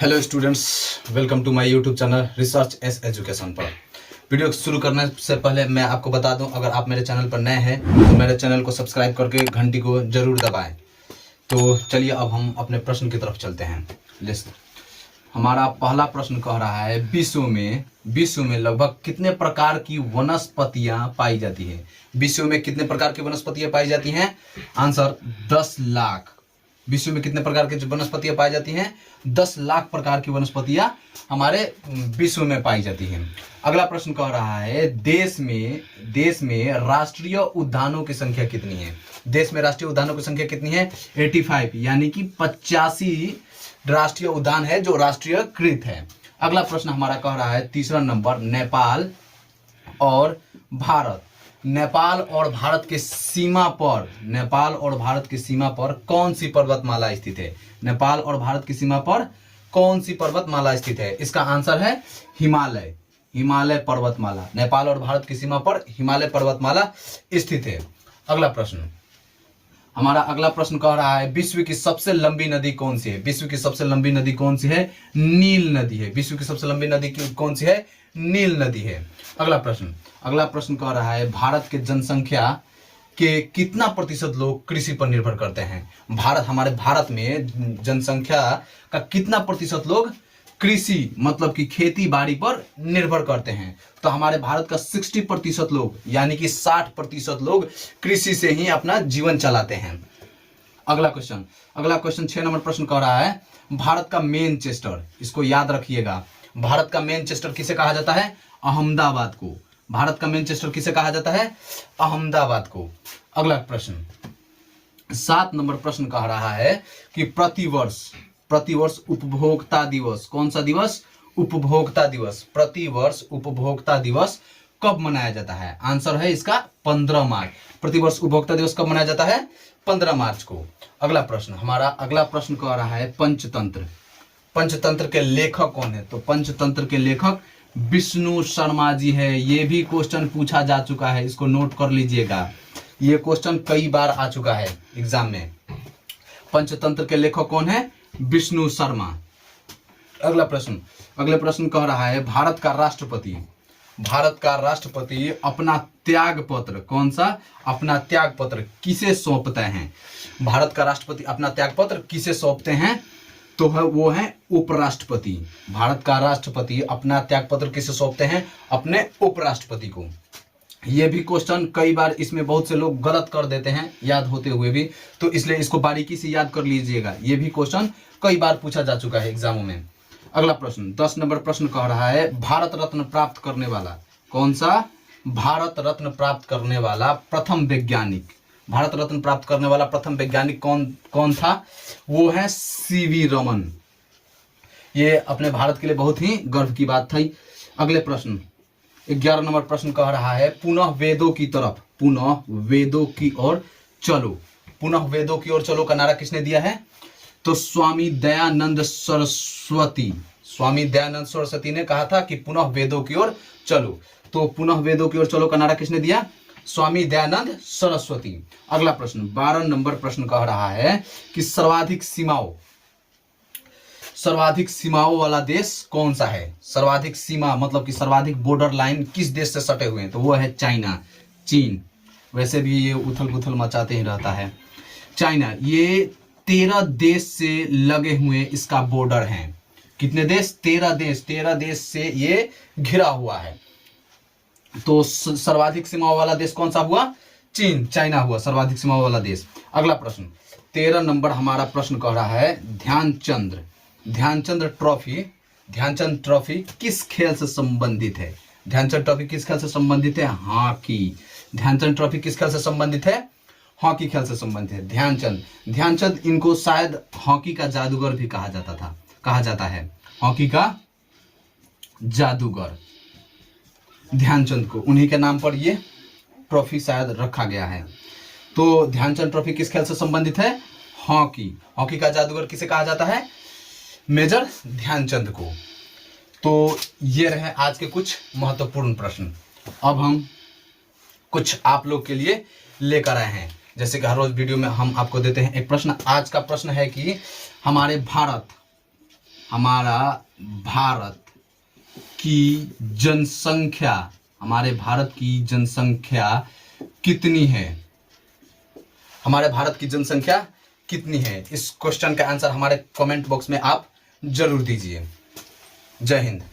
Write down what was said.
Hello students, welcome to my YouTube channel research S education पर। Video शुरू करने से पहले मैं आपको बता दूं, अगर आप मेरे चैनल पर नए हैं तो मेरे चैनल को सब्सक्राइब करके घंटी को जरूर दबाएं। तो चलिए अब हम अपने प्रश्न की तरफ चलते हैं। लिस्ट हमारा पहला प्रश्न कह रहा है, विश्व में लगभग कितने प्रकार की वनस्पतियां पाई जाती है। विश्व में कितने प्रकार की वनस्पतियां पाई जाती हैं? आंसर 10 लाख। विश्व में कितने प्रकार की वनस्पतियां पाई जाती हैं? 10 लाख प्रकार की वनस्पतियां हमारे विश्व में पाई जाती हैं। अगला प्रश्न कह रहा है, देश में राष्ट्रीय उद्यानों की संख्या कितनी है? देश में राष्ट्रीय उद्यानों की संख्या कितनी है? 85, यानी कि 85 राष्ट्रीय उद्यान है जो राष्ट्रीयकृत है। अगला प्रश्न हमारा कह रहा है, तीसरा नंबर, नेपाल और भारत के सीमा पर कौन सी पर्वतमाला स्थित है? नेपाल और भारत की सीमा पर कौन सी पर्वतमाला स्थित है? इसका आंसर है हिमालय पर्वतमाला। नेपाल और भारत की सीमा पर हिमालय पर्वतमाला स्थित है। हमारा अगला प्रश्न कह रहा है, विश्व की सबसे लंबी नदी कौन सी है? विश्व की सबसे लंबी नदी कौन सी है? नील नदी है। विश्व की सबसे लंबी नदी कौन सी है? नील नदी है। अगला प्रश्न कह रहा है, भारत के जनसंख्या के कितना प्रतिशत लोग कृषि पर निर्भर करते हैं? हमारे भारत में जनसंख्या का कितना प्रतिशत लोग कृषि मतलब कि खेती बाड़ी पर निर्भर करते हैं? तो हमारे भारत का 60% लोग, यानी कि 60% लोग कृषि से ही अपना जीवन चलाते हैं। अगला क्वेश्चन 6 नंबर प्रश्न कह रहा है, भारत का मैनचेस्टर, इसको याद रखिएगा, भारत का मैनचेस्टर किसे कहा जाता है? अहमदाबाद को। भारत का मैनचेस्टर किसे कहा जाता है? अहमदाबाद को। अगला प्रश्न 7 नंबर प्रश्न कह रहा है कि प्रतिवर्ष उपभोक्ता दिवस, कौन सा दिवस? उपभोक्ता दिवस। प्रतिवर्ष उपभोक्ता दिवस कब मनाया जाता है? आंसर है इसका 15 मार्च। प्रतिवर्ष उपभोक्ता दिवस कब मनाया जाता है? 15 मार्च को। हमारा अगला प्रश्न कह रहा है, पंचतंत्र के लेखक कौन है? तो पंचतंत्र के लेखक विष्णु शर्मा जी है। ये भी क्वेश्चन पूछा जा चुका है, इसको नोट कर लीजिएगा, ये क्वेश्चन कई बार आ चुका है एग्जाम में। पंचतंत्र के लेखक कौन है? विष्णु शर्मा। अगले प्रश्न कह रहा है, भारत का राष्ट्रपति अपना त्याग पत्र, कौन सा? अपना त्याग पत्र किसे सौंपते हैं? भारत का राष्ट्रपति अपना त्याग पत्र किसे सौंपते हैं? तो वो है उपराष्ट्रपति। भारत का राष्ट्रपति अपना त्याग पत्र किसे सौंपते हैं? अपने उपराष्ट्रपति को। ये भी क्वेश्चन कई बार, इसमें बहुत से लोग गलत कर देते हैं याद होते हुए भी, तो इसलिए इसको बारीकी से याद कर लीजिएगा। ये भी क्वेश्चन कई बार पूछा जा चुका है एग्जामों में। अगला प्रश्न 10 नंबर प्रश्न कह रहा है, भारत रत्न प्राप्त करने वाला, कौन सा? भारत रत्न प्राप्त करने वाला प्रथम वैज्ञानिक, भारत रत्न प्राप्त करने वाला प्रथम वैज्ञानिक कौन था? वो है सीवी रमन। ये अपने भारत के लिए बहुत ही गर्व की बात थी। अगले प्रश्न 11 नंबर प्रश्न कह रहा है, पुनः वेदों की ओर चलो का नारा किसने दिया है? तो स्वामी दयानंद सरस्वती ने कहा था कि पुनः वेदों की ओर चलो। तो पुनः वेदों की ओर चलो का नारा किसने दिया? स्वामी दयानंद सरस्वती। अगला प्रश्न 12 नंबर प्रश्न कह रहा है कि सर्वाधिक सीमाओं वाला देश कौन सा है? सर्वाधिक सीमा मतलब कि सर्वाधिक बॉर्डर लाइन किस देश से सटे हुए हैं? तो वो है चीन। वैसे भी ये उथल पुथल मचाते ही रहता है। चाइना, ये 13 देश से लगे हुए इसका बॉर्डर है। कितने देश? 13 देश से ये घिरा हुआ है। तो सर्वाधिक सीमाओं वाला देश कौन सा हुआ? चाइना हुआ सर्वाधिक सीमाओं वाला देश। अगला प्रश्न 13 नंबर हमारा प्रश्न कह रहा है, ध्यानचंद ट्रॉफी किस खेल से संबंधित है? ध्यानचंद ट्रॉफी किस खेल से संबंधित है? हॉकी। ध्यानचंद ट्रॉफी किस खेल से संबंधित है? हॉकी खेल से संबंधित है। ध्यानचंद इनको शायद हॉकी का जादूगर भी कहा जाता है। हॉकी का जादूगर ध्यानचंद को, उन्हीं के नाम पर ये ट्रॉफी शायद रखा गया है। तो ध्यानचंद ट्रॉफी किस खेल से संबंधित है? हॉकी का जादूगर किसे कहा जाता है? मेजर ध्यानचंद को। तो ये रहे आज के कुछ महत्वपूर्ण प्रश्न। अब हम कुछ आप लोग के लिए लेकर आए हैं, जैसे कि हर रोज वीडियो में हम आपको देते हैं एक प्रश्न। आज का प्रश्न है कि हमारे हमारा भारत की जनसंख्या, हमारे भारत की जनसंख्या कितनी है? हमारे भारत की जनसंख्या कितनी है? इस क्वेश्चन का आंसर हमारे कमेंट बॉक्स में आप जरूर दीजिए। जय हिंद।